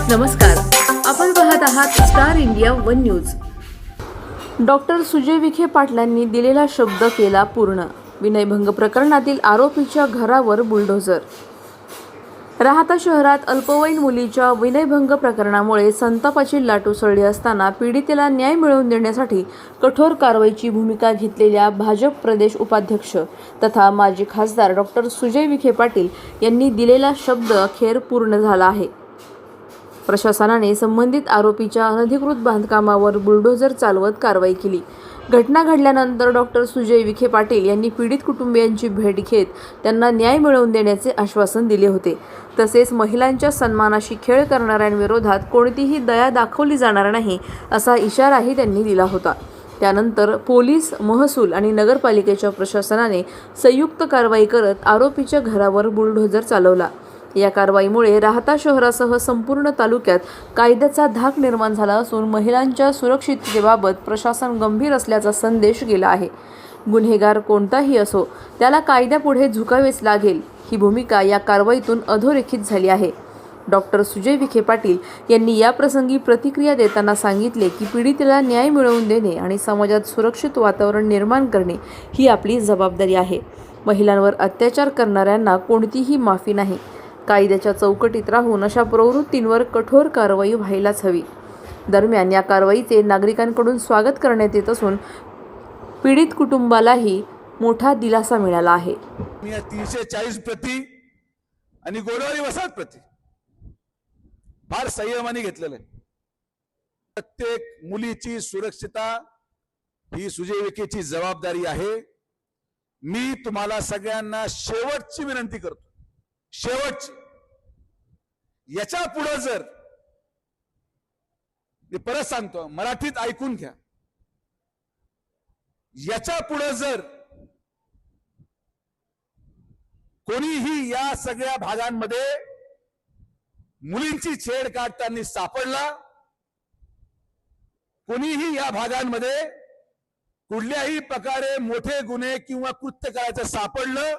नमस्कार, आपण पाहत आहात star India one news. Doctor Sujay Vikhe पाटलांनी दिलेला शब्द केला पूर्ण। विनयभंग प्रकरणातील आरोपीच्या घरावर बुलडोझर। राहता शहरात अल्पवयीन मुलीच्या विनयभंग प्रकरणामुळे संतापाची लाट उसळली असताना पीडितेला न्याय मिळवून देण्यासाठी कठोर कारवाईची भूमिका घेतलेल्या भाजप प्रदेश उपाध्यक्ष तथा माजी खासदार डॉक्टर सुजय विखे पाटील यांनी दिलेला शब्द अखेर पूर्ण झाला आहे। प्रशासनाने संबंधित आरोपीच्या अनधिकृत बांधकामावर बुलडोझर चालवत कारवाई केली। घटना घडल्यानंतर डॉक्टर सुजय विखे पाटील यांनी पीडित कुटुंबियांची भेट घेत त्यांना न्याय मिळवून देण्याचे आश्वासन दिले होते। तसेच महिलांच्या सन्मानाशी खेळ करणाऱ्यांविरोधात कोणतीही दया दाखवली जाणार नाही असा इशाराही त्यांनी दिला होता। त्यानंतर पोलीस, महसूल आणि नगरपालिकेच्या प्रशासनाने संयुक्त कारवाई करत आरोपीच्या घरावर बुलडोझर चालवला। या कारवाईमुळे राहता शहरासह संपूर्ण तालुक्यात कायद्याचा धाक निर्माण झाला असून महिलांच्या सुरक्षिततेबाबत प्रशासन गंभीर असल्याचा संदेश गेला आहे। गुन्हेगार कोणताही असो, त्याला कायद्यापुढे झुकावेच लागेल, ही भूमिका या कारवाईतून अधोरेखित झाली आहे। डॉक्टर सुजय विखे पाटील यांनी याप्रसंगी प्रतिक्रिया देताना सांगितले की पीडितेला न्याय मिळवून देणे आणि समाजात सुरक्षित वातावरण निर्माण करणे ही आपली जबाबदारी आहे। महिलांवर अत्याचार करणाऱ्यांना कोणतीही माफी नाही। कायद्याच्या चौकटीत राहून अशा प्रवृत्तींवर कठोर कारवाई व्हायलाच हवी। दरम्यान या कारवाईचे नागरिकांकडून स्वागत करण्यात येत असून पीडित कुटुंबालाही मोठा दिलासा मिळाला आहे। मी 340 प्रति आणि गोदावरी वसाहत प्रति फार संयमाने घेतलेलं आहे। प्रत्येक मुलीची सुरक्षितता ही सुजय विखेची जबाबदारी आहे। मी तुम्हाला सगळ्यांना शेवटची विनंती करतो, शेवटची, याच्या पुढे जर, मी परत सांगतो, मराठीत ऐकून घ्या, याच्या पुढे जर कोणीही या सगळ्या भागांमध्ये मुलींची छेड काढताना सापडला, कोणीही या भागांमध्ये कुठल्याही प्रकारे मोठे गुन्हे किंवा कृत्य करायचं सापडलं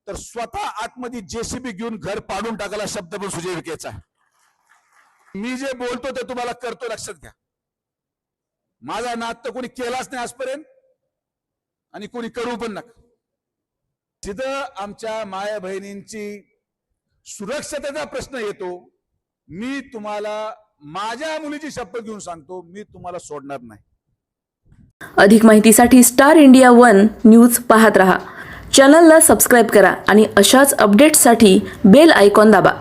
तर स्वतः आतमध्ये जेसीबी घेऊन घर पाडून टाकायला शब्द पण सुजय विखेचा आहे। मी जे बोलतो ते तुम्हाला करतो, लक्षात घ्या। माझा नाद तर कोणी केलाच नाही आजपर्यंत आणि कोणी करू पण नका। जिथं आमच्या माया बहिणींची सुरक्षतेचा प्रश्न येतो, मी तुम्हाला माझ्या मुलीची शपथ घेऊन सांगतो, मी तुम्हाला सोडणार नाही। अधिक माहितीसाठी स्टार इंडिया वन न्यूज पाहत रहा। चॅनलला सबस्क्राइब करा आणि अशाच अपडेट्ससाठी बेल आयकॉन दाबा।